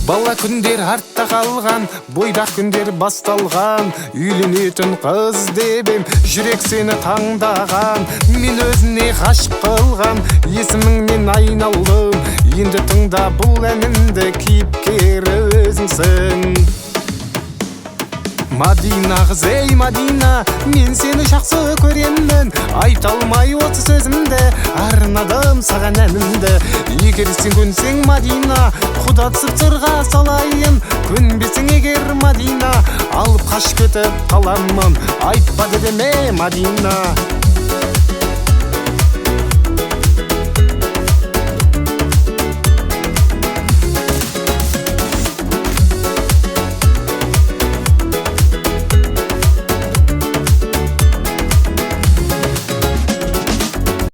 Бала күндер артта қалған, бойдақ күндер басталған. Үйленетін қыз дебем, жүрек сені таңдаған. Мен өзіне ғашық қылған, есіміңнен айналдым. Енді тыңда бұл әнімді, кейіпкері өзіңсің. Мадина қыз, ей Мадина, мен сені жақсы көремін. Айта алмай осы сөзімді, арнадым саған әнімді. Егер сен көнсең Мадина, құда түсіп сырға салайын. Көнбесең егер Мадина, алып қашып кетіп қаламын. Айтпады деме Мадина.